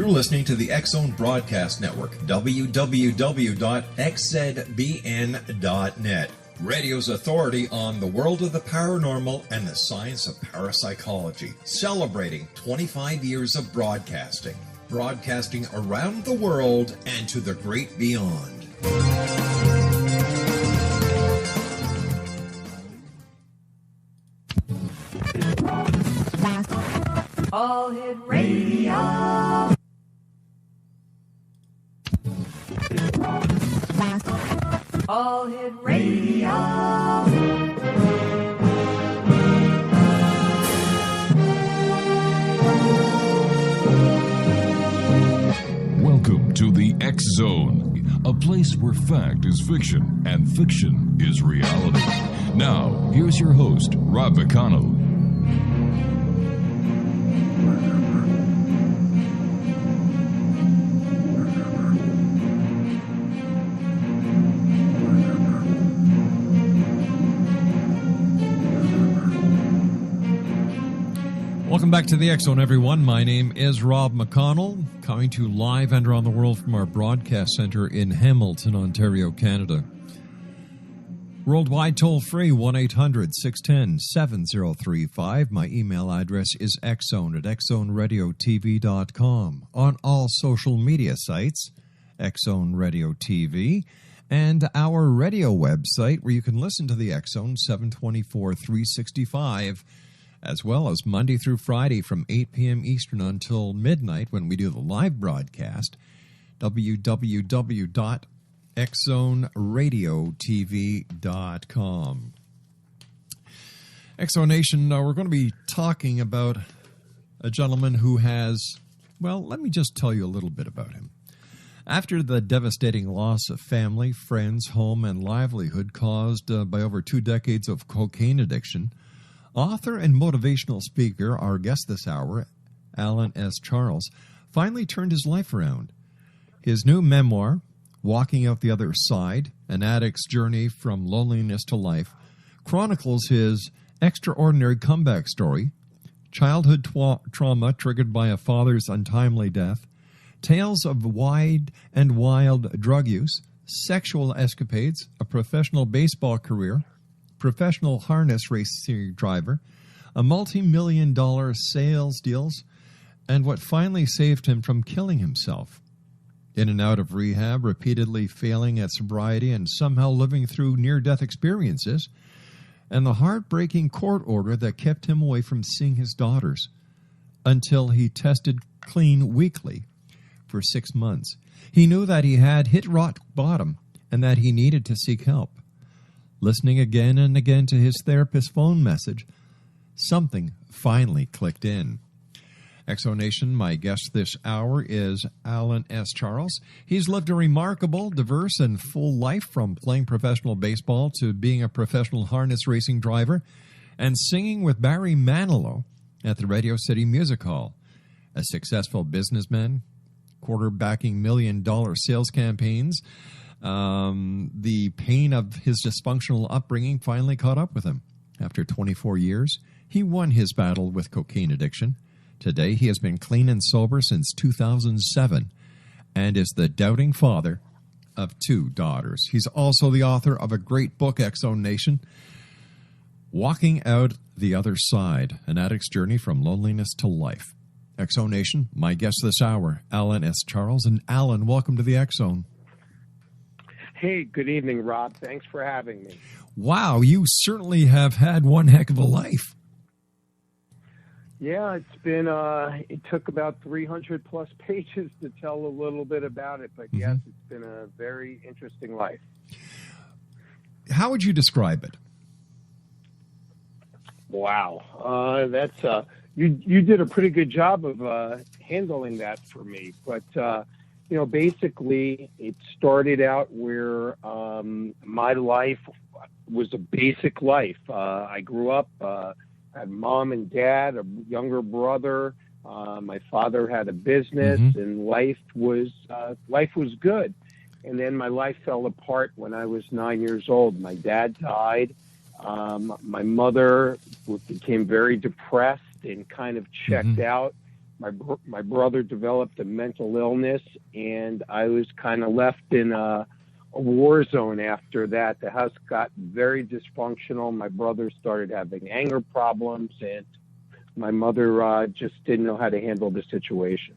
You're listening to the X-Zone Broadcast Network, www.xzbn.net. Radio's authority on the world of the paranormal and the science of parapsychology, celebrating 25 years of broadcasting. Broadcasting around the world and to the great beyond. All Hit Radio. All Hit Radio. Welcome to the X-Zone, a place where fact is fiction and fiction is reality. Now, here's your host, Rob McConnell. Welcome back to the X-Zone, everyone. My name is Rob McConnell, coming to you live and around the world from our broadcast center in Hamilton, Ontario, Canada. Worldwide toll-free, 1-800-610-7035. My email address is xzone@xzoneradiotv.com. On all social media sites, X-Zone Radio TV, and our radio website where you can listen to the X-Zone 724-365, as well as Monday through Friday from 8 p.m. Eastern until midnight when we do the live broadcast, www.xzoneradiotv.com. X-Zone Nation, we're going to be talking about a gentleman who has, well, let me just tell you a little bit about him. After the devastating loss of family, friends, home, and livelihood caused by over 2 decades of cocaine addiction, author and motivational speaker, our guest this hour, Alan S. Charles, finally turned his life around. His new memoir, Walking Out the Other Side, An Addict's Journey from Loneliness to Life, chronicles his extraordinary comeback story, childhood trauma triggered by a father's untimely death, tales of wide and wild drug use, sexual escapades, a professional baseball career, professional harness racing driver, a multi-million-dollar sales deals, and what finally saved him from killing himself. In and out of rehab, repeatedly failing at sobriety and somehow living through near-death experiences, and the heartbreaking court order that kept him away from seeing his daughters until he tested clean weekly for 6 months. He knew that he had hit rock bottom and that he needed to seek help. Listening again and again to his therapist's phone message, something finally clicked in. X-Zone Nation, my guest this hour is Alan S. Charles. He's lived a remarkable, diverse, and full life, from playing professional baseball to being a professional harness racing driver and singing with Barry Manilow at the Radio City Music Hall. A successful businessman, quarterbacking million-dollar sales campaigns. The pain of his dysfunctional upbringing finally caught up with him. After 24 years, he won his battle with cocaine addiction. Today, he has been clean and sober since 2007 and is the doubting father of 2 daughters. He's also the author of a great book, X-Zone Nation, Walking Out the Other Side, An Addict's Journey from Loneliness to Life. X-Zone Nation, my guest this hour, Alan S. Charles. And Alan, welcome to the X-Zone. Hey, good evening, Rob. Thanks for having me. Wow, you certainly have had one heck of a life. Yeah, it's been, it took about 300 plus pages to tell a little bit about it, but yes, it's been a very interesting life. How would you describe it? Wow, that's, you did a pretty good job of handling that for me, but, you know, basically it started out where my life was a basic life. I grew up, had mom and dad, a younger brother. My father had a business, and life was good. And then my life fell apart when I was 9 years old. My dad died. My mother became very depressed and kind of checked out. my brother developed a mental illness, and I was kind of left in a war zone after that. The house got very dysfunctional. My brother started having anger problems, and my mother just didn't know how to handle the situation.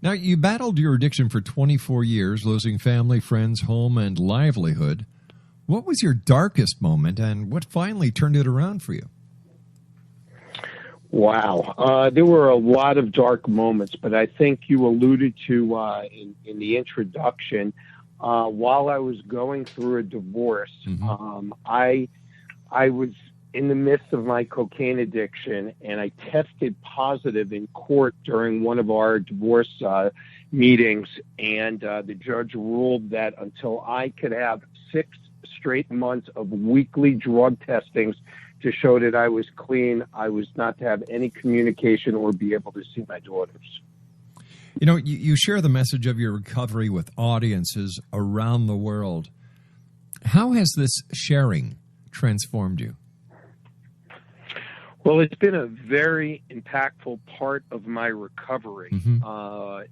Now, you battled your addiction for 24 years, losing family, friends, home, and livelihood. What was your darkest moment, and what finally turned it around for you? Wow. There were a lot of dark moments, but I think you alluded to in the introduction, while I was going through a divorce, I was in the midst of my cocaine addiction, and I tested positive in court during one of our divorce meetings, and the judge ruled that until I could have 6 straight months of weekly drug testings to show that I was clean, I was not to have any communication or be able to see my daughters. You know, you share the message of your recovery with audiences around the world. How has this sharing transformed you? Well, it's been a very impactful part of my recovery.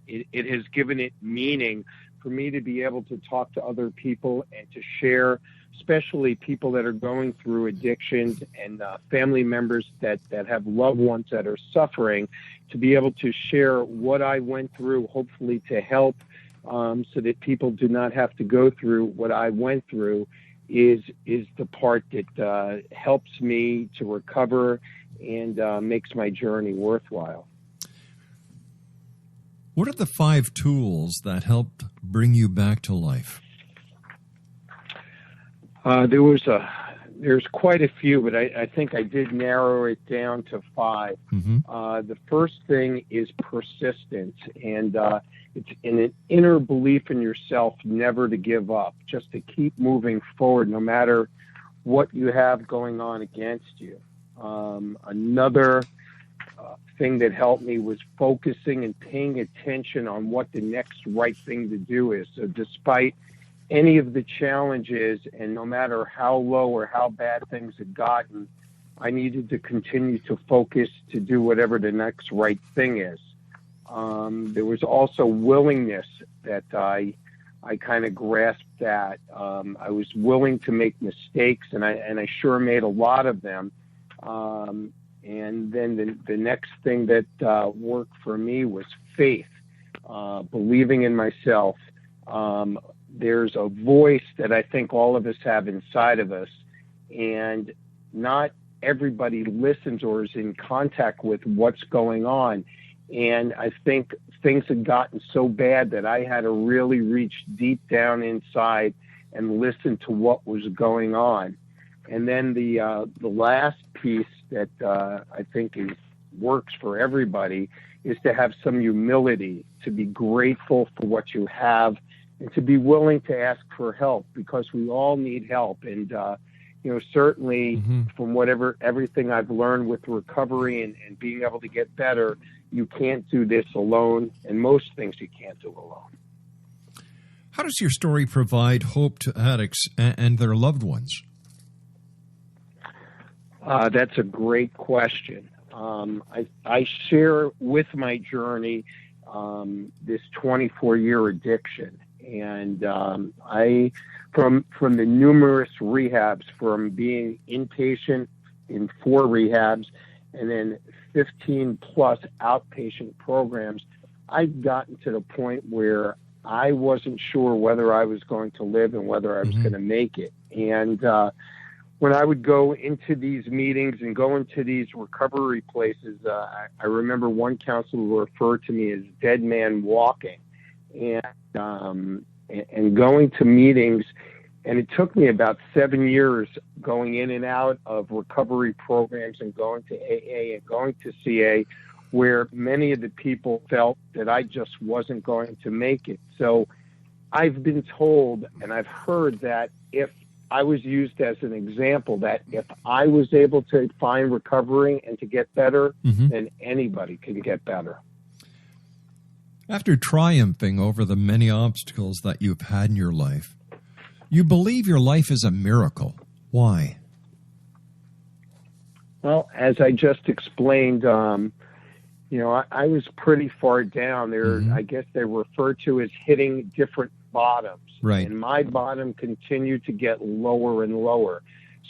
It has given it meaning for me to be able to talk to other people and to share, especially people that are going through addictions and family members that have loved ones that are suffering, to be able to share what I went through, hopefully to help so that people do not have to go through what I went through is the part that helps me to recover and makes my journey worthwhile. What are the 5 tools that helped bring you back to life? There's quite a few, but I think I did narrow it down to 5. The first thing is persistence, and it's an inner belief in yourself never to give up, just to keep moving forward no matter what you have going on against you. Another thing that helped me was focusing and paying attention on what the next right thing to do is. So despite any of the challenges, and no matter how low or how bad things had gotten, I needed to continue to focus to do whatever the next right thing is. There was also willingness that I kind of grasped that. I was willing to make mistakes, and I sure made a lot of them. And then the next thing that worked for me was faith, believing in myself. There's a voice that I think all of us have inside of us, and not everybody listens or is in contact with what's going on. And I think things had gotten so bad that I had to really reach deep down inside and listen to what was going on. And then the last piece that I think works for everybody is to have some humility, to be grateful for what you have, and to be willing to ask for help, because we all need help. And certainly from everything I've learned with recovery and being able to get better, you can't do this alone, and most things you can't do alone. How does your story provide hope to addicts and their loved ones? That's a great question. I share with my journey this 24-year addiction, and from the numerous rehabs, from being inpatient in 4 rehabs and then 15 plus outpatient programs, I'd gotten to the point where I wasn't sure whether I was going to live and whether I was going to make it. And when I would go into these meetings and go into these recovery places, I remember one counselor referred to me as dead man walking, and going to meetings. And it took me about 7 years going in and out of recovery programs and going to AA and going to CA, where many of the people felt that I just wasn't going to make it. So I've been told, and I've heard, that if I was used as an example, that if I was able to find recovery and to get better, then anybody can get better. After triumphing over the many obstacles that you've had in your life, you believe your life is a miracle. Why? Well, as I just explained, I was pretty far down there. Mm-hmm. I guess they're referred to as hitting different bottoms. Right. And my bottom continued to get lower and lower.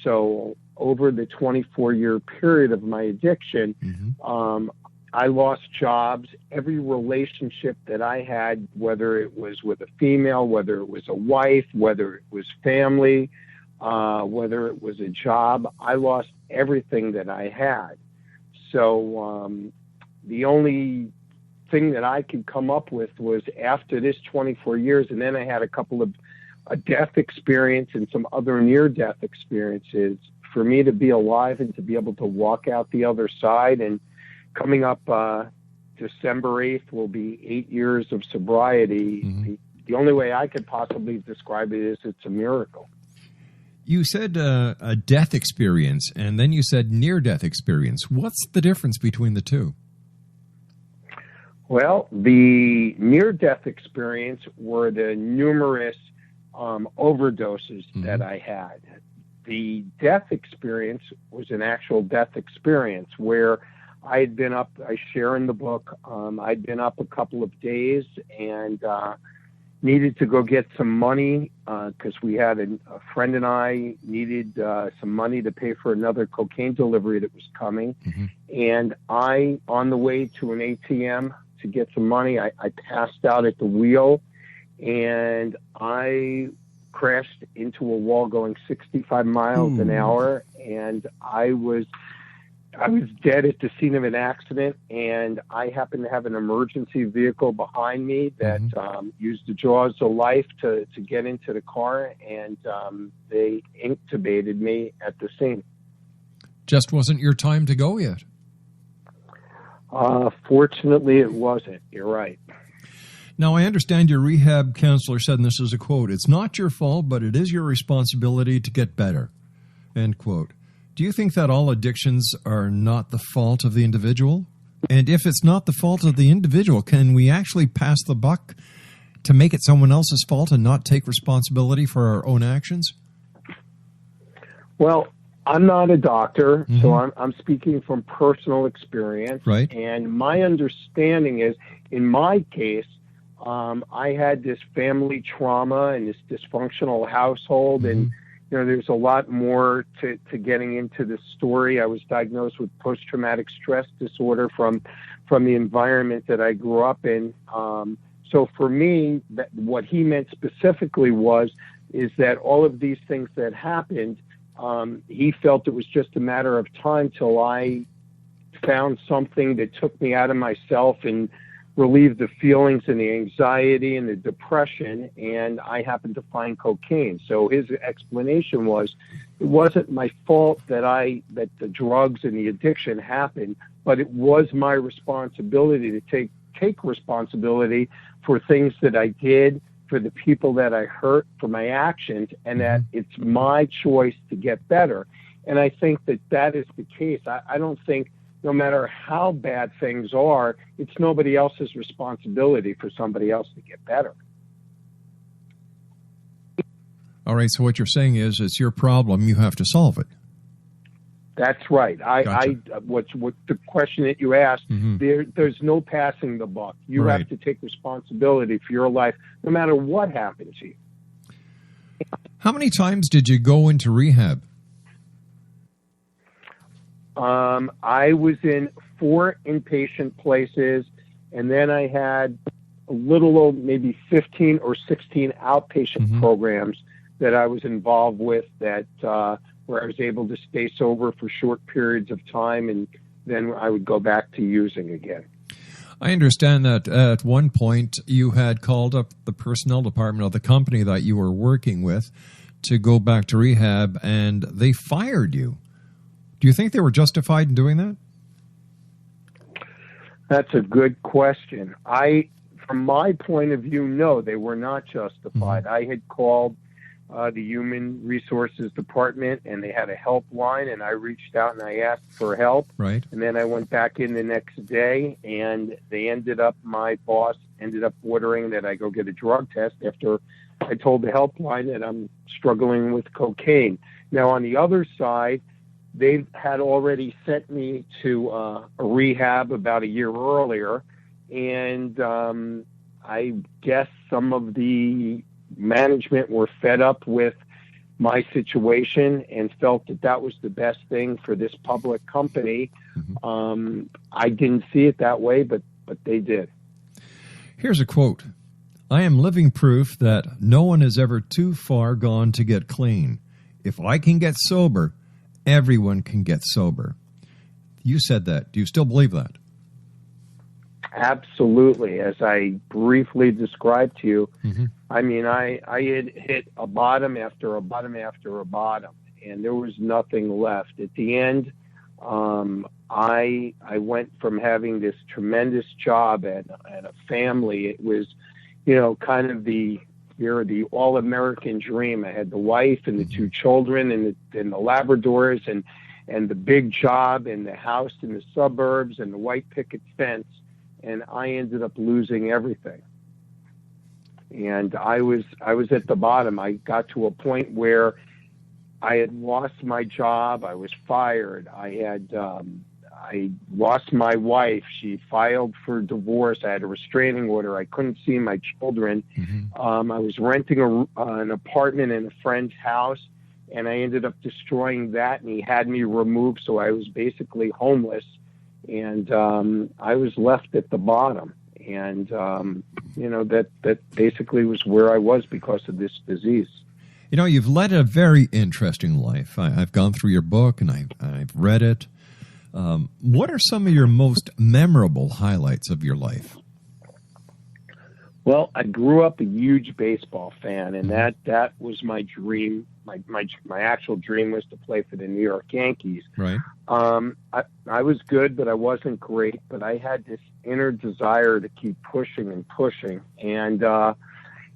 So over the 24-year period of my addiction, Mm-hmm. I lost jobs. Every relationship that I had, whether it was with a female, whether it was a wife, whether it was family, whether it was a job, I lost everything that I had. So the only thing that I could come up with was after this 24 years, and then I had a couple of a death experience and some other near-death experiences, for me to be alive and to be able to walk out the other side. And coming up December 8th will be 8 years of sobriety. Mm-hmm. The only way I could possibly describe it is it's a miracle. You said a death experience, and then you said near-death experience. What's the difference between the two? Well, the near-death experience were the numerous overdoses that I had. The death experience was an actual death experience where I had been up, I share in the book, I'd been up a couple of days and needed to go get some money because we had a friend and I needed some money to pay for another cocaine delivery that was coming. Mm-hmm. And I, on the way to an ATM to get some money, I passed out at the wheel and I crashed into a wall going 65 miles an hour, and I was dead at the scene of an accident, and I happened to have an emergency vehicle behind me that used the jaws of life to get into the car, and they intubated me at the scene. Just wasn't your time to go yet. Fortunately, it wasn't. You're right. Now, I understand your rehab counselor said, and this is a quote, "It's not your fault, but it is your responsibility to get better," end quote. Do you think that all addictions are not the fault of the individual? And if it's not the fault of the individual, can we actually pass the buck to make it someone else's fault and not take responsibility for our own actions? Well, I'm not a doctor, so I'm speaking from personal experience. Right. And my understanding is, in my case, I had this family trauma and this dysfunctional household, and there's a lot more to getting into this story. I was diagnosed with post-traumatic stress disorder from the environment that I grew up in. So for me, what he meant specifically is that all of these things that happened, he felt it was just a matter of time till I found something that took me out of myself and relieved the feelings and the anxiety and the depression, and I happened to find cocaine. So his explanation was, it wasn't my fault that the drugs and the addiction happened, but it was my responsibility to take responsibility for things that I did, for the people that I hurt, for my actions, and that it's my choice to get better. And I think that is the case. I don't think, no matter how bad things are, it's nobody else's responsibility for somebody else to get better. All right, so what you're saying is it's your problem, you have to solve it. That's right. Gotcha. What the question that you asked, there's no passing the buck. You have to take responsibility for your life, no matter what happens to you. How many times did you go into rehab? I was in 4 inpatient places, and then I had a little over maybe 15 or 16 outpatient programs that I was involved with that where I was able to stay sober for short periods of time, and then I would go back to using again. I understand that at one point you had called up the personnel department of the company that you were working with to go back to rehab, and they fired you. Do you think they were justified in doing that? That's a good question. From my point of view, no, they were not justified. I had called the Human Resources Department, and they had a helpline, and I reached out and I asked for help. Right. And then I went back in the next day, and my boss ended up ordering that I go get a drug test after I told the helpline that I'm struggling with cocaine. Now, on the other side, they had already sent me to a rehab about a year earlier, and I guess some of the management were fed up with my situation and felt that that was the best thing for this public company. I didn't see it that way, but they did. Here's a quote. I am living proof that no one is ever too far gone to get clean. If I can get sober, everyone can get sober. You said that. Do you still believe that? Absolutely. As I briefly described to you, I mean, I had hit a bottom after a bottom after a bottom, and there was nothing left. At the end, I went from having this tremendous job and a family. It was, kind of the all-American dream. I had the wife and the two children and the Labradors and the big job and the house in the suburbs and the white picket fence. And I ended up losing everything. And I was at the bottom. I got to a point where I had lost my job. I was fired. I lost my wife. She filed for divorce. I had a restraining order. I couldn't see my children. I was renting an apartment in a friend's house, and I ended up destroying that, and he had me removed, so I was basically homeless. And I was left at the bottom. And, that basically was where I was because of this disease. You've led a very interesting life. I've gone through your book, and I've read it. What are some of your most memorable highlights of your life? Well, I grew up a huge baseball fan, and that was my dream. My actual dream was to play for the New York Yankees. Right. I was good, but I wasn't great. But I had this inner desire to keep pushing and pushing. And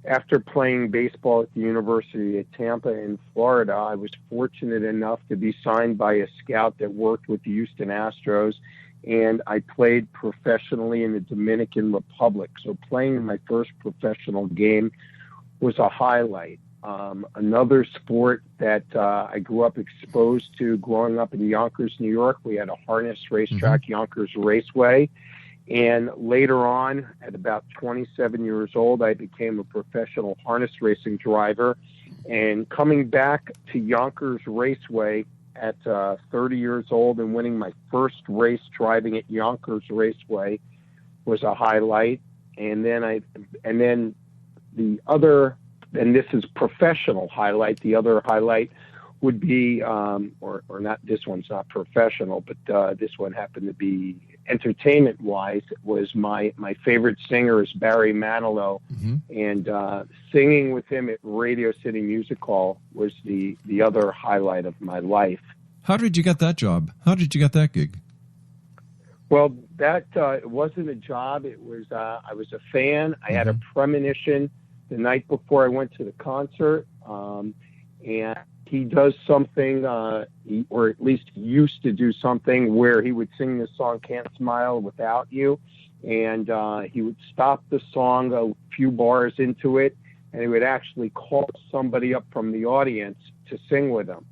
after playing baseball at the University of Tampa in Florida, I was fortunate enough to be signed by a scout that worked with the Houston Astros. And I played professionally in the Dominican Republic. So playing in my first professional game was a highlight. Another sport that I grew up exposed to growing up in Yonkers, New York, we had a harness racetrack, Yonkers Raceway. And later on, at about 27 years old, I became a professional harness racing driver. And coming back to Yonkers Raceway at 30 years old and winning my first race driving at Yonkers Raceway was a highlight. And then the other, and this is professional highlight, the other highlight would be, or not, this one's not professional, but this one happened to be entertainment-wise. It was my favorite singer is Barry Manilow, and singing with him at Radio City Music Hall was the other highlight of my life. How did you get that job? How did you get that gig? Well, that it wasn't a job. It was I was a fan. I had a premonition the night before I went to the concert, and he does something, or at least used to do something, where he would sing the song "Can't Smile Without You," and he would stop the song a few bars into it, and he would actually call somebody up from the audience to sing with him.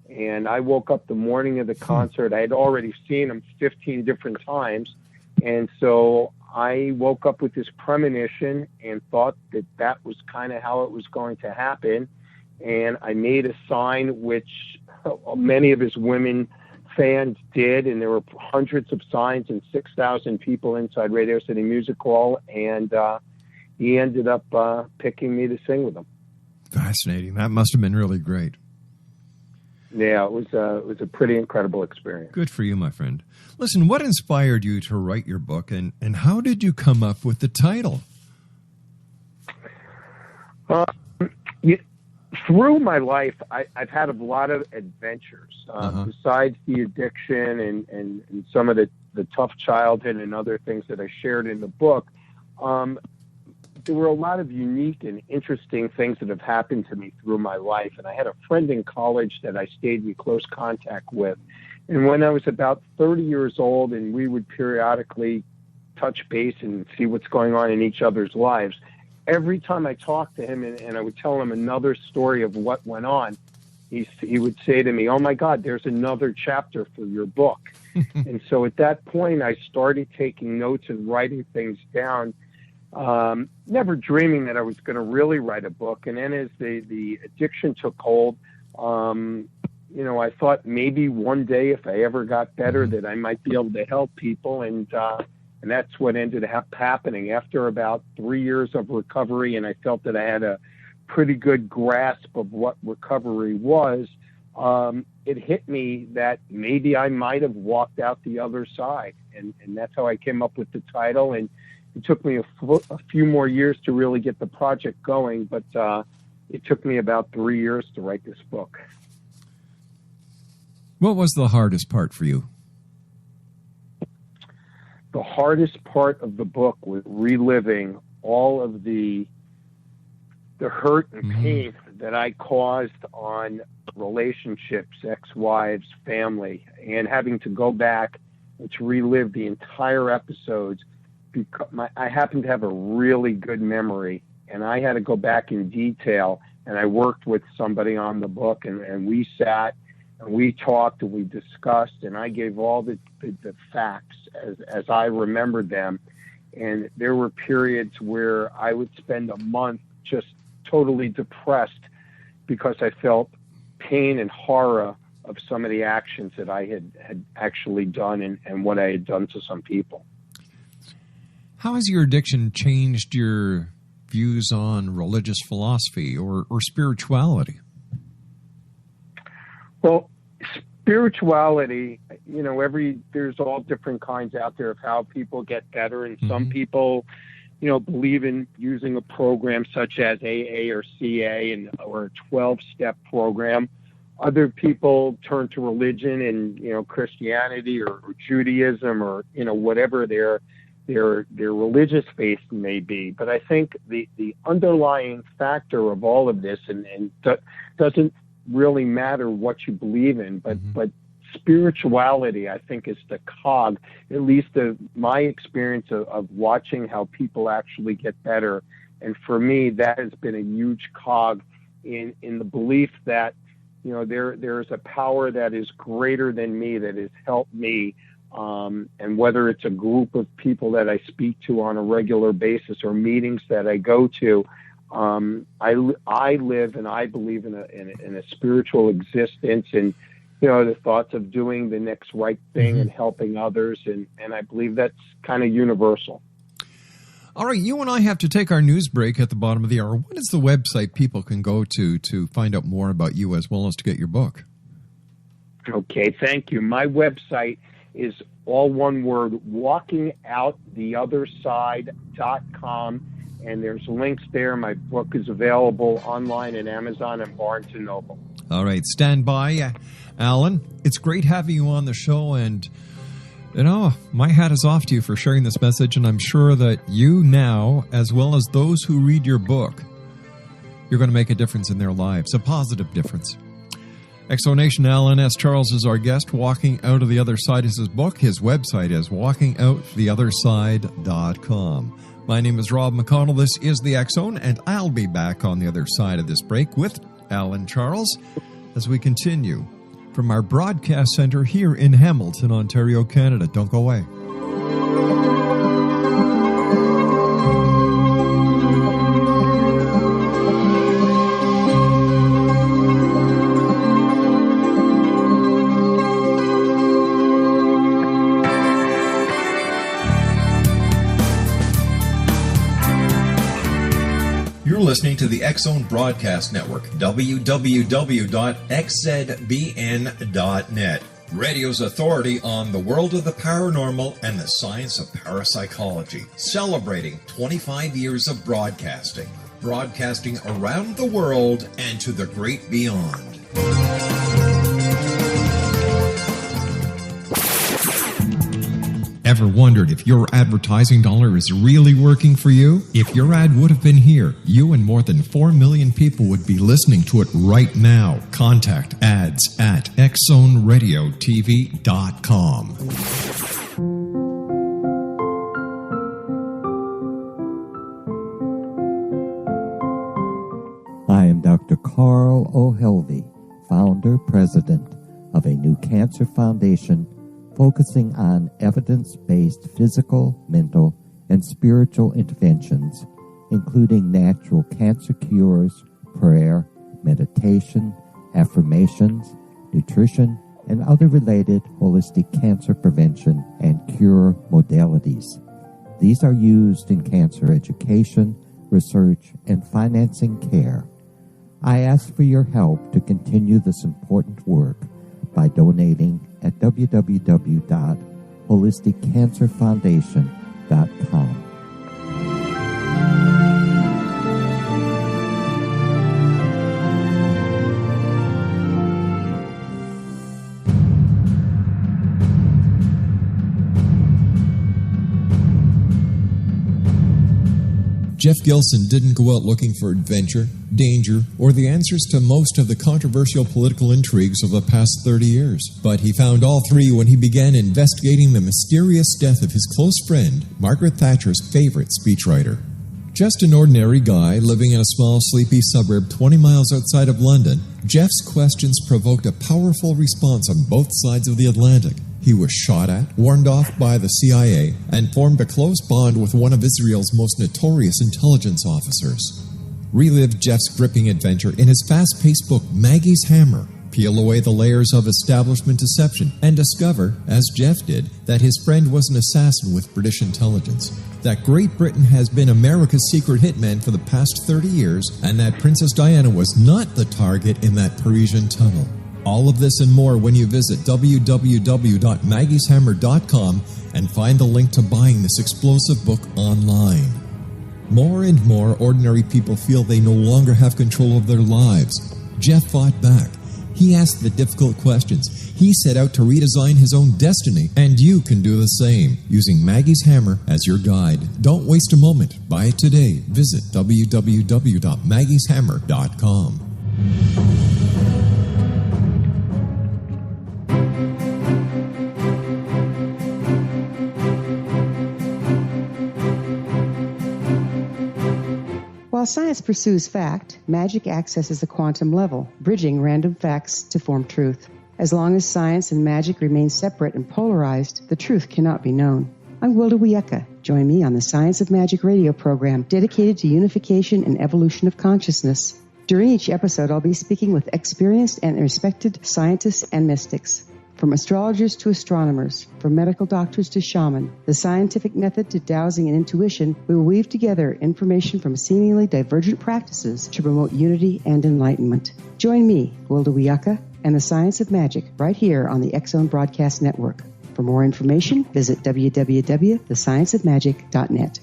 And I woke up the morning of the concert. I had already seen him 15 different times, and so I woke up with this premonition and thought that was kind of how it was going to happen. And I made a sign, which many of his women fans did, and there were hundreds of signs and 6,000 people inside Radio City Music Hall, and he ended up picking me to sing with him. Fascinating. That must have been really great. Yeah, it was a pretty incredible experience. Good for you, my friend. Listen, what inspired you to write your book, and how did you come up with the title? Through my life, I've had a lot of adventures. Besides the addiction and some of the tough childhood and other things that I shared in the book, there were a lot of unique and interesting things that have happened to me through my life. And I had a friend in college that I stayed in close contact with. And when I was about 30 years old and we would periodically touch base and see what's going on in each other's lives, every time I talked to him and I would tell him another story of what went on, he would say to me, "Oh my God, there's another chapter for your book." And so at that point, I started taking notes and writing things down, never dreaming that I was going to really write a book. And then as the addiction took hold, I thought maybe one day if I ever got better that I might be able to help people. And that's what ended up happening. After about 3 years of recovery, and I felt that I had a pretty good grasp of what recovery was, it hit me that maybe I might have walked out the other side. And that's how I came up with the title. And it took me a few more years to really get the project going, but it took me about 3 years to write this book. What was the hardest part for you? The hardest part of the book was reliving all of the hurt and pain that I caused on relationships, ex-wives, family, and having to go back and to relive the entire episodes. Because I happen to have a really good memory, and I had to go back in detail, and I worked with somebody on the book, and we sat and we talked and we discussed, and I gave all the facts as I remembered them. And there were periods where I would spend a month just totally depressed because I felt pain and horror of some of the actions that I had actually done and what I had done to some people. How has your addiction changed your views on religious philosophy or spirituality? Well, spirituality, there's all different kinds out there of how people get better. And some people, believe in using a program such as AA or CA or a 12-step program. Other people turn to religion and, Christianity or Judaism or, whatever their religious faith may be. But I think the underlying factor of all of this, and doesn't really matter what you believe in, but spirituality, I think, is the cog, at least of my experience of watching how people actually get better. And for me, that has been a huge cog in the belief that, there's a power that is greater than me, that has helped me. And whether it's a group of people that I speak to on a regular basis or meetings that I go to, I live and I believe in a spiritual existence, and the thoughts of doing the next right thing and helping others, and I believe that's kind of universal. All right, you and I have to take our news break at the bottom of the hour. What is the website people can go to find out more about you as well as to get your book? Okay, thank you. My website is all one word, walkingouttheotherside.com. And there's links there. My book is available online at Amazon and Barnes & Noble. All right. Stand by, Alan. It's great having you on the show. And, my hat is off to you for sharing this message. And I'm sure that you now, as well as those who read your book, you're going to make a difference in their lives, a positive difference. Exonation Alan S. Charles is our guest. Walking Out of the Other Side is his book. His website is walkingouttheotherside.com. My name is Rob McConnell. This is the X Zone, and I'll be back on the other side of this break with Alan Charles as we continue from our broadcast center here in Hamilton, Ontario, Canada. Don't go away. You're listening to the X Zone Broadcast Network, www.xzbn.net. Radio's authority on the world of the paranormal and the science of parapsychology. Celebrating 25 years of broadcasting. Broadcasting around the world and to the great beyond. Ever wondered if your advertising dollar is really working for you? If your ad would have been here, you and more than 4 million people would be listening to it right now. Contact ads at xzoneradiotv.com. I am Dr. Carl O'Helvey, founder founder-president of a new cancer foundation focusing on evidence-based physical, mental, and spiritual interventions, including natural cancer cures, prayer, meditation, affirmations, nutrition, and other related holistic cancer prevention and cure modalities. These are used in cancer education, research, and financing care. I ask for your help to continue this important work by donating at www.holisticcancerfoundation.com. Jeff Gilson didn't go out looking for adventure, danger, or the answers to most of the controversial political intrigues of the past 30 years. But he found all three when he began investigating the mysterious death of his close friend, Margaret Thatcher's favorite speechwriter. Just an ordinary guy living in a small, sleepy suburb 20 miles outside of London, Jeff's questions provoked a powerful response on both sides of the Atlantic. He was shot at, warned off by the CIA, and formed a close bond with one of Israel's most notorious intelligence officers. Relive Jeff's gripping adventure in his fast-paced book, Maggie's Hammer. Peel away the layers of establishment deception and discover, as Jeff did, that his friend was an assassin with British intelligence, that Great Britain has been America's secret hitman for the past 30 years, and that Princess Diana was not the target in that Parisian tunnel. All of this and more when you visit www.maggieshammer.com and find the link to buying this explosive book online. More and more ordinary people feel they no longer have control of their lives. Jeff fought back. He asked the difficult questions. He set out to redesign his own destiny, and you can do the same using Maggie's Hammer as your guide. Don't waste a moment. Buy it today. Visit www.maggieshammer.com. While science pursues fact, magic accesses the quantum level, bridging random facts to form truth. As long as science and magic remain separate and polarized, the truth cannot be known. I'm Wilda Wieka. Join me on the Science of Magic radio program dedicated to unification and evolution of consciousness. During each episode, I'll be speaking with experienced and respected scientists and mystics. From astrologers to astronomers, from medical doctors to shaman, the scientific method to dowsing and intuition, we will weave together information from seemingly divergent practices to promote unity and enlightenment. Join me, Wilda Wieka, and the Science of Magic right here on the X-Zone Broadcast Network. For more information, visit www.thescienceofmagic.net.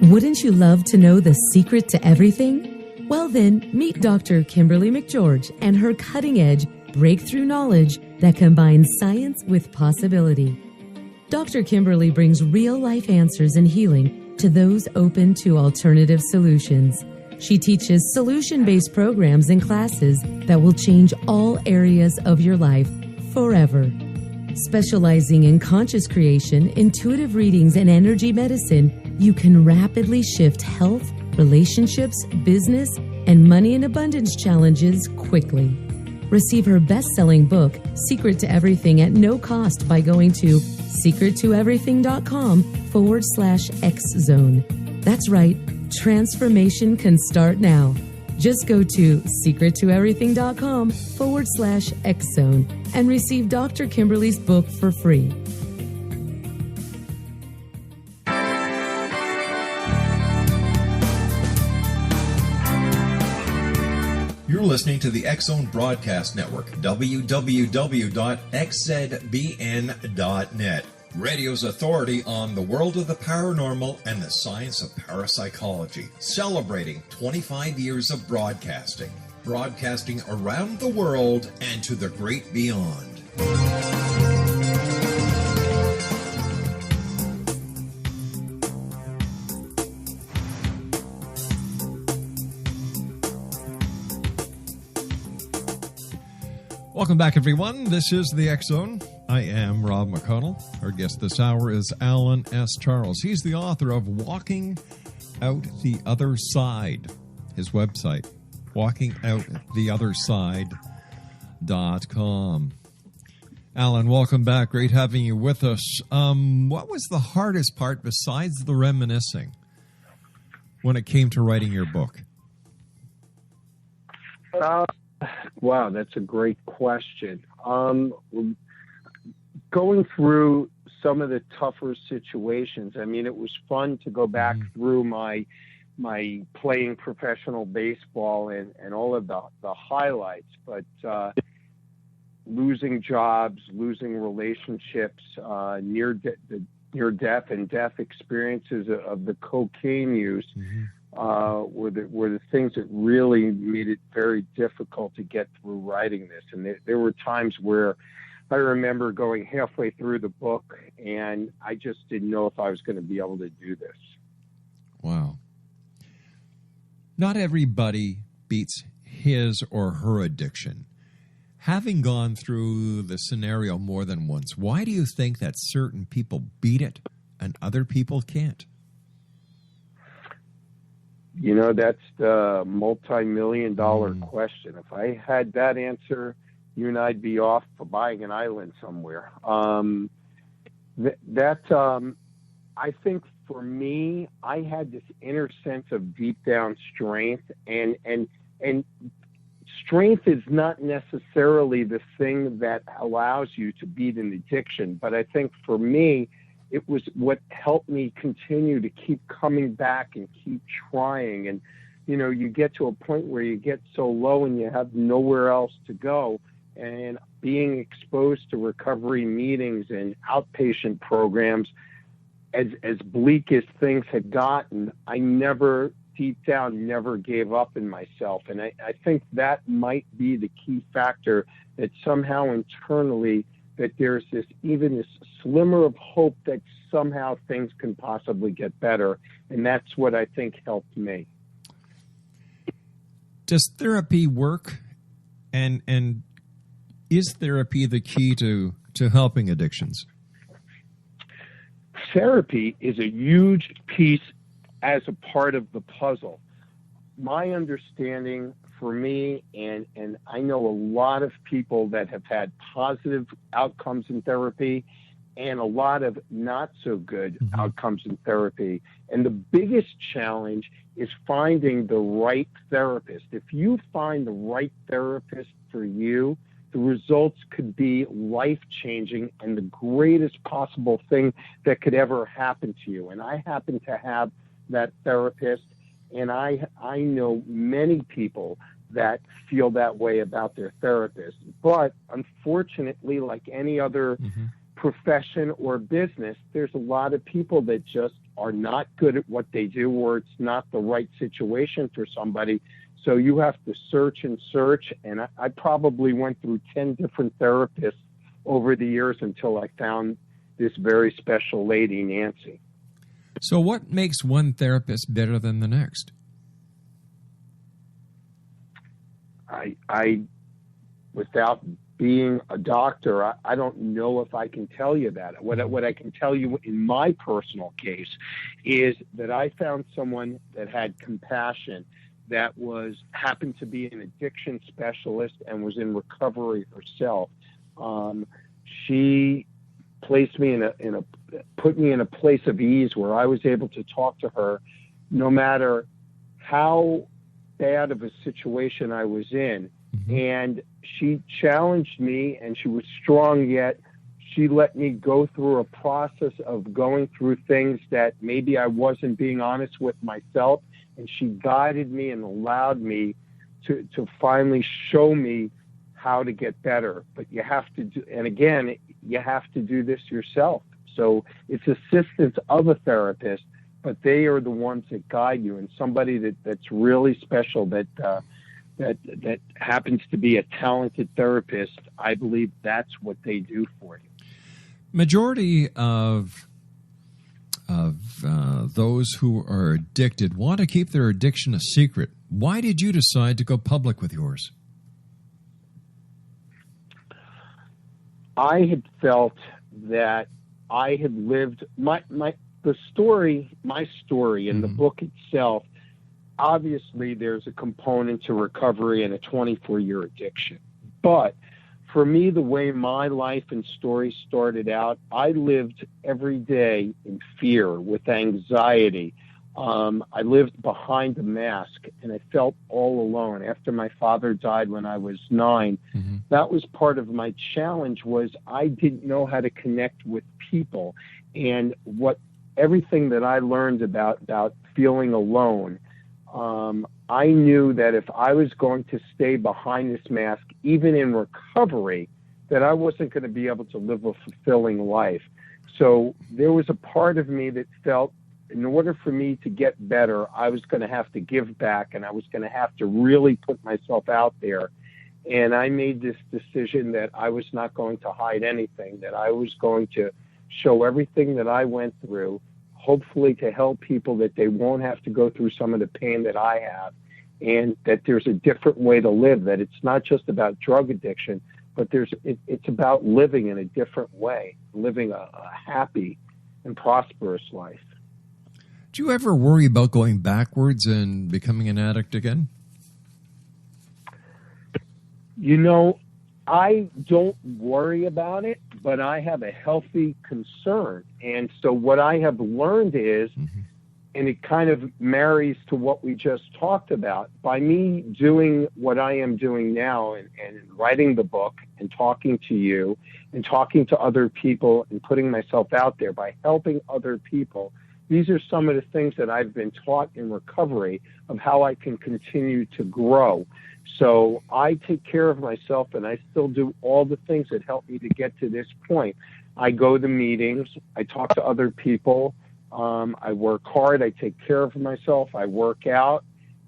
Wouldn't you love to know the secret to everything? Well then, meet Dr. Kimberly McGeorge and her cutting-edge breakthrough knowledge that combines science with possibility. Dr. Kimberly brings real-life answers and healing to those open to alternative solutions. She teaches solution-based programs and classes that will change all areas of your life forever. Specializing in conscious creation, intuitive readings, and energy medicine, you can rapidly shift health, relationships, business, and money and abundance challenges quickly. Receive her best-selling book, Secret to Everything, at no cost by going to secrettoeverything.com/X-Zone. That's right, transformation can start now. Just go to secrettoeverything.com/X-Zone and receive Dr. Kimberly's book for free. You're listening to the X-Zone Broadcast Network, www.xzbn.net. Radio's authority on the world of the paranormal and the science of parapsychology. Celebrating 25 years of broadcasting. Broadcasting around the world and to the great beyond. Welcome back, everyone. This is the X-Zone. I am Rob McConnell. Our guest this hour is Alan S. Charles. He's the author of Walking Out the Other Side. His website, walkingouttheotherside.com. Alan, welcome back. Great having you with us. What was the hardest part besides the reminiscing when it came to writing your book? Wow, that's a great question. Going through some of the tougher situations, I mean, it was fun to go back through my playing professional baseball and all of the highlights, but losing jobs, losing relationships, near-death and death experiences of the cocaine use were the things that really made it very difficult to get through writing this. And there were times where I remember going halfway through the book and I just didn't know if I was going to be able to do this. Wow. Not everybody beats his or her addiction. Having gone through the scenario more than once, why do you think that certain people beat it and other people can't? You know, that's the multi-million-dollar question. If I had that answer, you and I'd be off for buying an island somewhere. I think for me, I had this inner sense of deep down strength, and strength is not necessarily the thing that allows you to beat an addiction. But I think for me, it was what helped me continue to keep coming back and keep trying. And, you know, you get to a point where you get so low and you have nowhere else to go. And being exposed to recovery meetings and outpatient programs, as bleak as things had gotten, I never, deep down, never gave up in myself. And I think that might be the key factor, that somehow internally that there's this slimmer of hope that somehow things can possibly get better. And that's what I think helped me. Does therapy work? And is therapy the key to helping addictions? Therapy is a huge piece as a part of the puzzle. My understanding for me, and I know a lot of people that have had positive outcomes in therapy and a lot of not so good outcomes in therapy. And the biggest challenge is finding the right therapist. If you find the right therapist for you, the results could be life-changing and the greatest possible thing that could ever happen to you. And I happen to have that therapist, and I know many people that feel that way about their therapist. But unfortunately, like any other profession or business, there's a lot of people that just are not good at what they do, or it's not the right situation for somebody. So you have to search and search, and I probably went through 10 different therapists over the years until I found this very special lady, Nancy. So what makes one therapist better than the next? I without being a doctor, I don't know if I can tell you that. What I can tell you in my personal case is that I found someone that had compassion, that happened to be an addiction specialist and was in recovery herself. She placed me put me in a place of ease where I was able to talk to her no matter how bad of a situation I was in. And she challenged me, and she was strong, yet she let me go through a process of going through things that maybe I wasn't being honest with myself. And she guided me and allowed me to finally show me how to get better. But you have to do, and again, you have to do this yourself. So it's assistance of a therapist, but they are the ones that guide you. And somebody that's really special, that happens to be a talented therapist, I believe that's what they do for you. Majority of those who are addicted want to keep their addiction a secret. Why did you decide to go public with yours? I had felt that I had lived my story in the book itself. Obviously, there's a component to recovery and a 24-year addiction. But for me, the way my life and story started out, I lived every day in fear, with anxiety. I lived behind a mask, and I felt all alone. After my father died when I was 9, that was part of my challenge, was I didn't know how to connect with people. And everything that I learned about feeling alone, I knew that if I was going to stay behind this mask, even in recovery, that I wasn't going to be able to live a fulfilling life. So there was a part of me that felt, in order for me to get better, I was going to have to give back, and I was going to have to really put myself out there. And I made this decision that I was not going to hide anything, that I was going to show everything that I went through, hopefully to help people that they won't have to go through some of the pain that I have, and that there's a different way to live, that it's not just about drug addiction, but it's about living in a different way, living a happy and prosperous life. Do you ever worry about going backwards and becoming an addict again? I don't worry about it, but I have a healthy concern. And so what I have learned is, and it kind of marries to what we just talked about, by me doing what I am doing now and writing the book and talking to you and talking to other people and putting myself out there, by helping other people, these are some of the things that I've been taught in recovery of how I can continue to grow. So I take care of myself, and I still do all the things that help me to get to this point. I go to meetings, I talk to other people, I work hard, I take care of myself, I work out,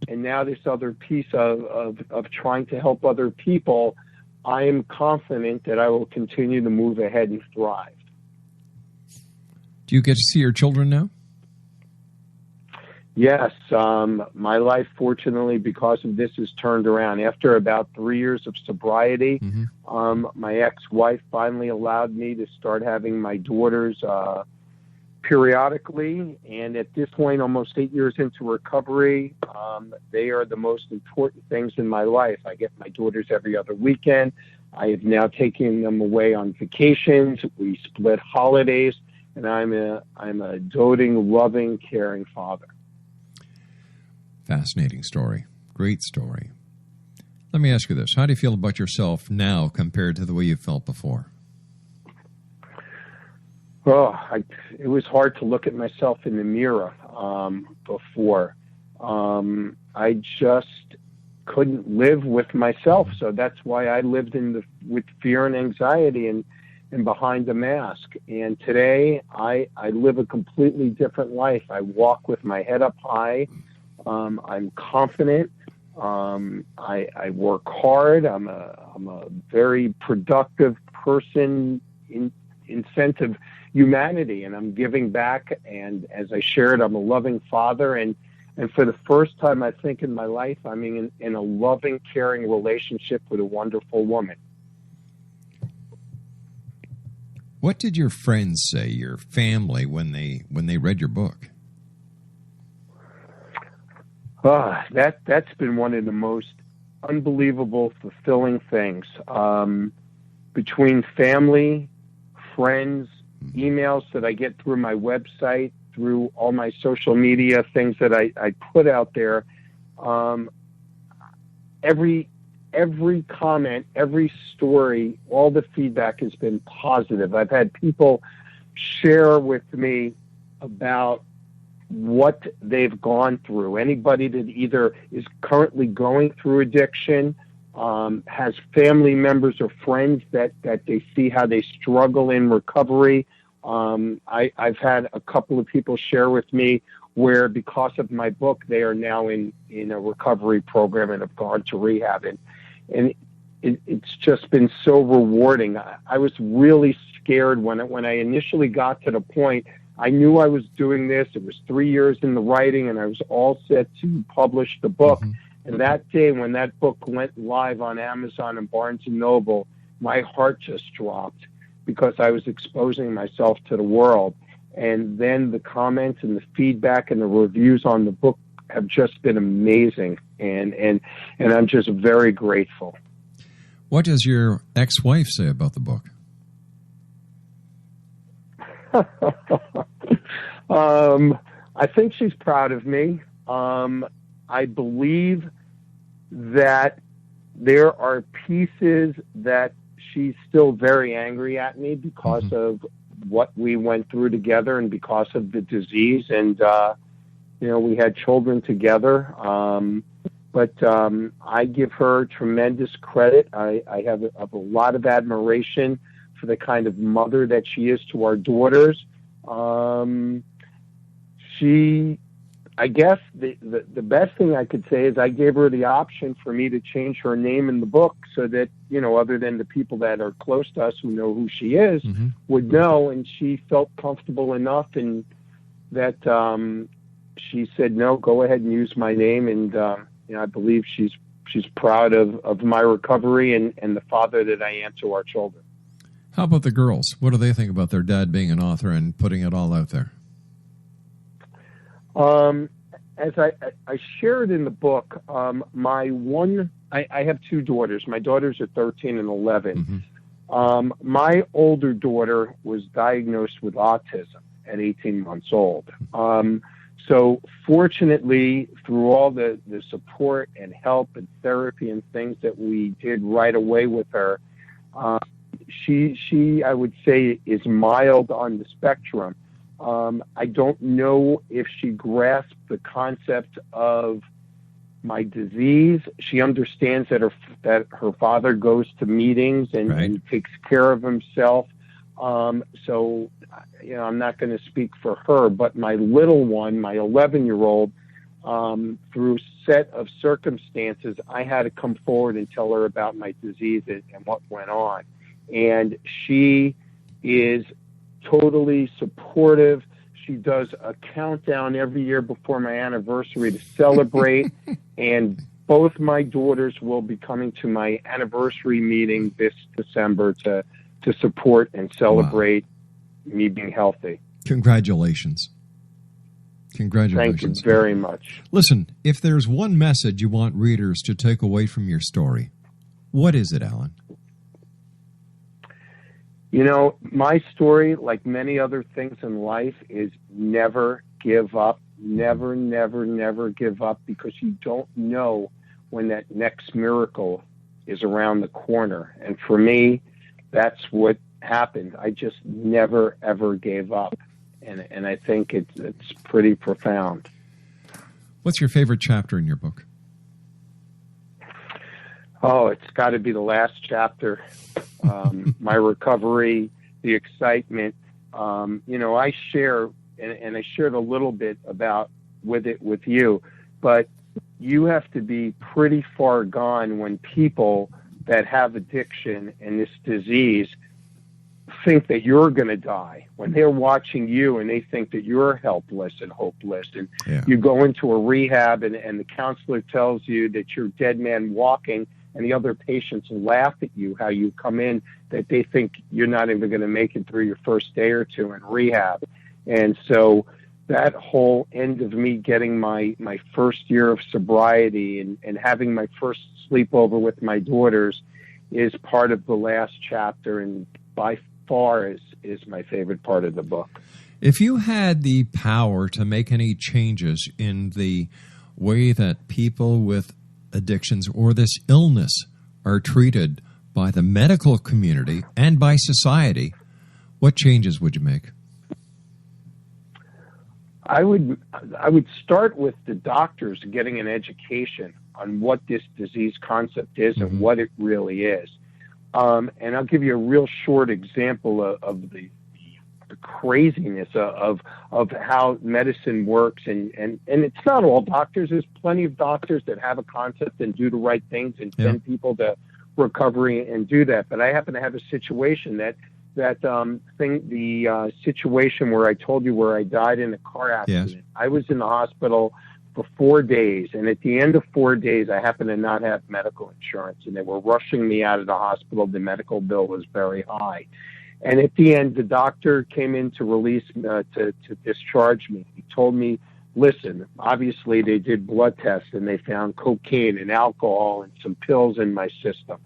and now this other piece of trying to help other people, I am confident that I will continue to move ahead and thrive. Do you get to see your children now? Yes, my life, fortunately, because of this, has turned around. After about 3 years of sobriety, my ex-wife finally allowed me to start having my daughters periodically. And at this point, almost 8 years into recovery, they are the most important things in my life. I get my daughters every other weekend. I have now taken them away on vacations. We split holidays, and I'm a doting, loving, caring father. Fascinating story. Great story. Let me ask you this. How do you feel about yourself now compared to the way you felt before? It was hard to look at myself in the mirror before. I just couldn't live with myself. So that's why I lived with fear and anxiety and behind the mask. And today I live a completely different life. I walk with my head up high. I'm confident. I work hard. I'm a very productive person in sense of humanity, and I'm giving back. And as I shared, I'm a loving father. And for the first time, I think, in my life, I'm in a loving, caring relationship with a wonderful woman. What did your friends say, your family, when they read your book? That's been one of the most unbelievable, fulfilling things. Between family, friends, emails that I get through my website, through all my social media things that I put out there, every comment, every story, all the feedback has been positive. I've had people share with me about what they've gone through. Anybody that either is currently going through addiction, has family members or friends that they see how they struggle in recovery. I've had a couple of people share with me where, because of my book, they are now in a recovery program and have gone to rehab. And it's just been so rewarding. I was really scared when I initially got to the point. I knew I was doing this. It was 3 years in the writing, and I was all set to publish the book. And that day, when that book went live on Amazon and Barnes & Noble, my heart just dropped. because I was exposing myself to the world. And then the comments and the feedback and the reviews on the book have just been amazing. And I'm just very grateful. What does your ex-wife say about the book? I think she's proud of me. I believe that there are pieces that she's still very angry at me because of what we went through together and because of the disease. And, we had children together. But I give her tremendous credit. I have a lot of admiration for the kind of mother that she is to our daughters. I guess the best thing I could say is I gave her the option for me to change her name in the book so that, other than the people that are close to us who know who she is would know. And she felt comfortable enough and that she said, no, go ahead and use my name. And, I believe she's proud of my recovery and the father that I am to our children. How about the girls? What do they think about their dad being an author and putting it all out there? As I shared in the book, I have two daughters. My daughters are 13 and 11. My older daughter was diagnosed with autism at 18 months old. So fortunately, through all the support and help and therapy and things that we did right away with her, she I would say, is mild on the spectrum. I don't know if she grasped the concept of my disease. She understands that her father goes to meetings and takes care of himself. So, I'm not going to speak for her, but my little one, my 11-year-old, through set of circumstances, I had to come forward and tell her about my disease and what went on. And she is totally supportive. She does a countdown every year before my anniversary to celebrate. And both my daughters will be coming to my anniversary meeting this December to support and celebrate me being healthy. Congratulations. Thank you very much. Listen, if there's one message you want readers to take away from your story, what is it, Alan? My story, like many other things in life, is never give up. Never, never, never give up, because you don't know when that next miracle is around the corner. And for me, that's what happened. I just never, ever gave up. And I think it's pretty profound. What's your favorite chapter in your book? Oh, it's got to be the last chapter. My recovery, the excitement. I share, and I shared a little bit about with you, but you have to be pretty far gone when people that have addiction and this disease think that you're going to die, when they're watching you and they think that you're helpless and hopeless. And you go into a rehab and the counselor tells you that you're dead man walking, and the other patients laugh at you, how you come in, that they think you're not even going to make it through your first day or two in rehab. And so that whole end of me getting my first year of sobriety and having my first sleepover with my daughters is part of the last chapter, and by far is my favorite part of the book. If you had the power to make any changes in the way that people with addictions or this illness are treated by the medical community and by society, what changes would you make? I would start with the doctors getting an education on what this disease concept is and what it really is. And I'll give you a real short example of the craziness of how medicine works. And it's not all doctors. There's plenty of doctors that have a concept and do the right things and send people to recovery and do that. But I happen to have a situation the situation where I told you where I died in a car accident. Yes. I was in the hospital for 4 days, and at the end of 4 days, I happened to not have medical insurance, and they were rushing me out of the hospital. The medical bill was very high. And at the end, the doctor came in to release, to discharge me. He told me, listen, obviously they did blood tests and they found cocaine and alcohol and some pills in my system.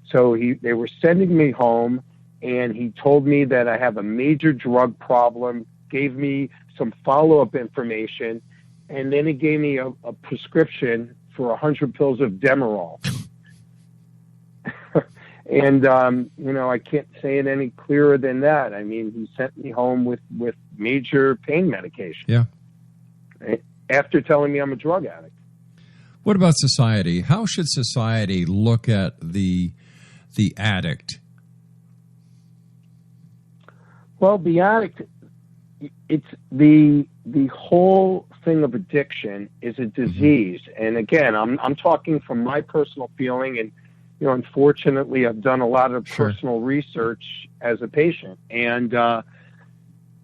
So they were sending me home, and he told me that I have a major drug problem, gave me some follow-up information, and then he gave me a prescription for 100 pills of Demerol. And, I can't say it any clearer than that. I mean, he sent me home with major pain medication. Yeah. After telling me I'm a drug addict. What about society? How should society look at the addict? Well, the addict, it's the whole thing of addiction is a disease. And again, I'm talking from my personal feeling, and unfortunately, I've done a lot of personal research as a patient, and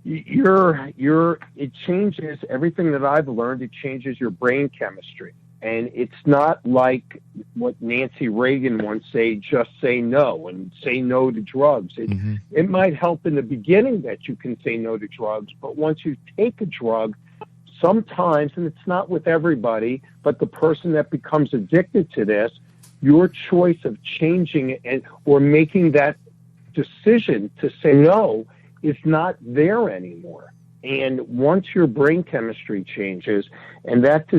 it changes everything that I've learned. It changes your brain chemistry, and it's not like what Nancy Reagan once said: just say no and say no to drugs. It might help in the beginning that you can say no to drugs, but once you take a drug, sometimes, and it's not with everybody, but the person that becomes addicted to this, your choice of changing it or making that decision to say no is not there anymore. And once your brain chemistry changes and that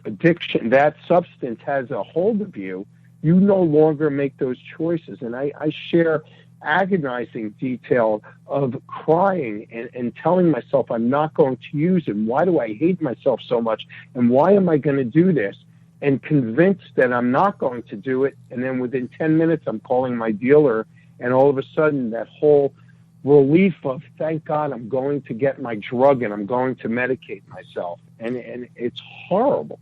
addiction, that substance has a hold of you, you no longer make those choices. And I share agonizing detail of crying and telling myself I'm not going to use it. Why do I hate myself so much? And why am I going to do this? And convinced that I'm not going to do it. And then within 10 minutes, I'm calling my dealer. And all of a sudden, that whole relief of, thank God, I'm going to get my drug and I'm going to medicate myself. And it's horrible.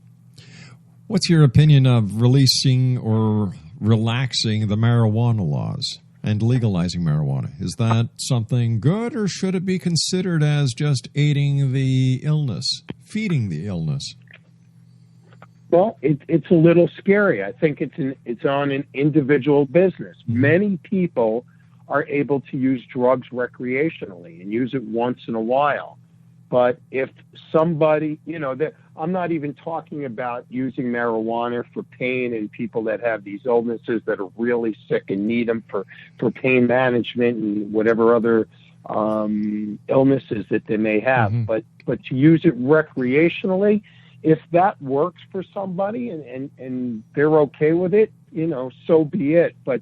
What's your opinion of releasing or relaxing the marijuana laws and legalizing marijuana? Is that something good, or should it be considered as just aiding the illness, feeding the illness? Well, it's a little scary. I think it's on an individual business. Many people are able to use drugs recreationally and use it once in a while. But if somebody, I'm not even talking about using marijuana for pain and people that have these illnesses that are really sick and need them for pain management and whatever other illnesses that they may have. But to use it recreationally, if that works for somebody and they're okay with it, so be it. But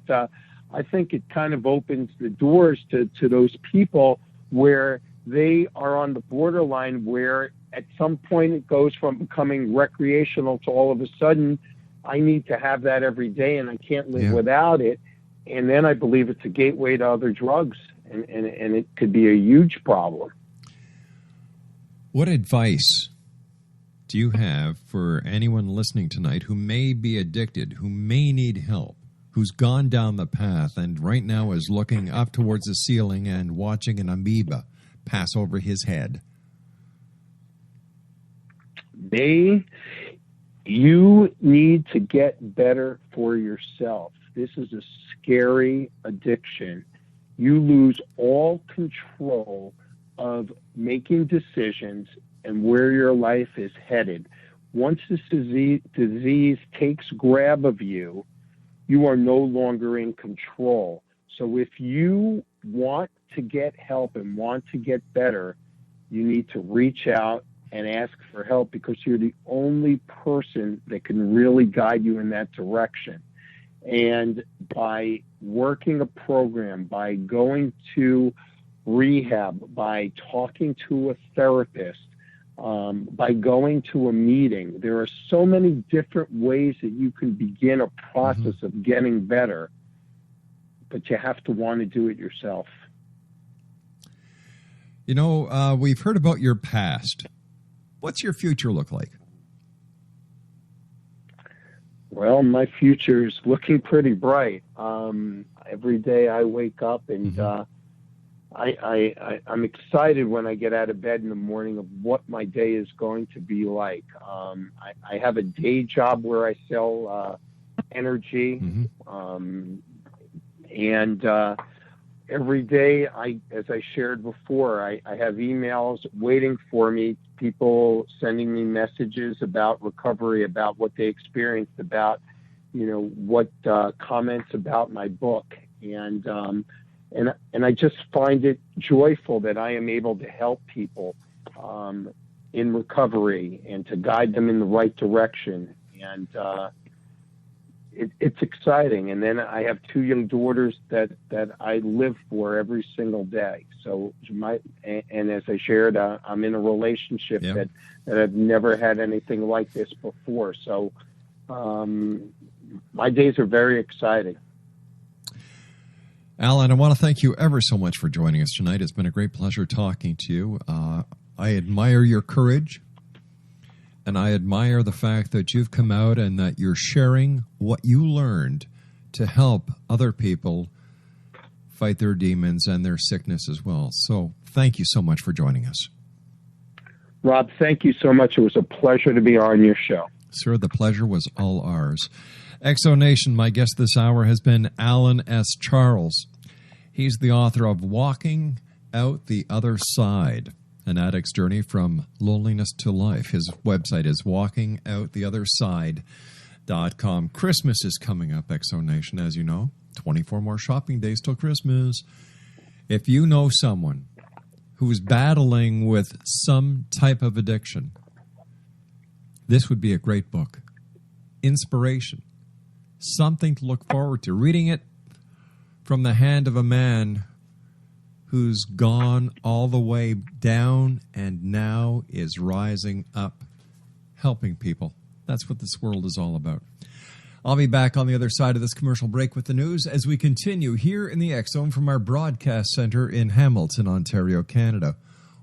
I think it kind of opens the doors to those people where they are on the borderline where at some point it goes from becoming recreational to all of a sudden I need to have that every day and I can't live without it. And then I believe it's a gateway to other drugs, and it could be a huge problem. What advice do you have for anyone listening tonight who may be addicted, who may need help, who's gone down the path and right now is looking up towards the ceiling and watching an amoeba pass over his head? You need to get better for yourself. This is a scary addiction. You lose all control of making decisions and where your life is headed. Once this disease takes grab of you, you are no longer in control. So if you want to get help and want to get better, you need to reach out and ask for help, because you're the only person that can really guide you in that direction. And by working a program, by going to rehab, by talking to a therapist, by going to a meeting, there are so many different ways that you can begin a process of getting better, but you have to want to do it yourself. We've heard about your past. What's your future look like? Well, my future is looking pretty bright. Every day I wake up and I'm excited when I get out of bed in the morning of what my day is going to be like. I have a day job where I sell energy, and every day, as I shared before, I have emails waiting for me, people sending me messages about recovery, about what they experienced, about, what comments about my book. And I just find it joyful that I am able to help people in recovery and to guide them in the right direction. And it's exciting. And then I have 2 young daughters that I live for every single day. So and as I shared, I'm in a relationship that I've never had anything like this before. So my days are very exciting. Alan, I want to thank you ever so much for joining us tonight. It's been a great pleasure talking to you. I admire your courage, and I admire the fact that you've come out and that you're sharing what you learned to help other people fight their demons and their sickness as well. So thank you so much for joining us. Rob, thank you so much. It was a pleasure to be on your show. Sir, the pleasure was all ours. Exo Nation, my guest this hour has been Alan S. Charles. He's the author of Walking Out the Other Side, an addict's journey from loneliness to life. His website is walkingouttheotherside.com. Christmas is coming up, Exo Nation, as you know. 24 more shopping days till Christmas. If you know someone who is battling with some type of addiction, this would be a great book. Inspiration. Something to look forward to. Reading it from the hand of a man who's gone all the way down and now is rising up, helping people. That's what this world is all about. I'll be back on the other side of this commercial break with the news as we continue here in the X Zone from our broadcast center in Hamilton, Ontario, Canada.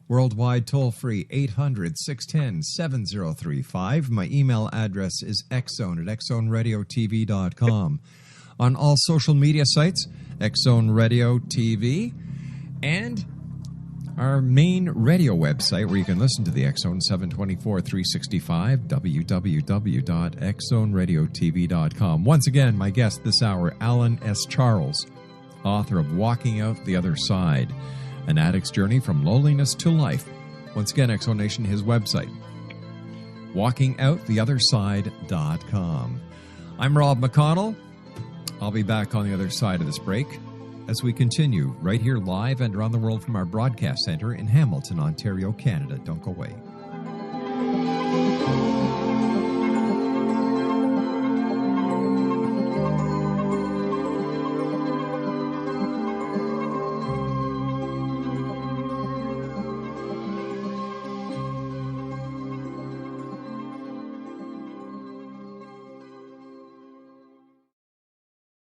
Worldwide toll-free 800-610-7035. My email address is xzone@xzoneradiotv.com. On all social media sites, X-Zone Radio TV, and our main radio website where you can listen to the X-Zone 724 365, www.xzoneradiotv.com. Once again, my guest this hour, Alan S. Charles, author of Walking Out the Other Side, an addict's journey from loneliness to life. Once again, Exo Nation, his website, walkingouttheotherside.com. I'm Rob McConnell. I'll be back on the other side of this break as we continue right here live and around the world from our broadcast center in Hamilton, Ontario, Canada. Don't go away.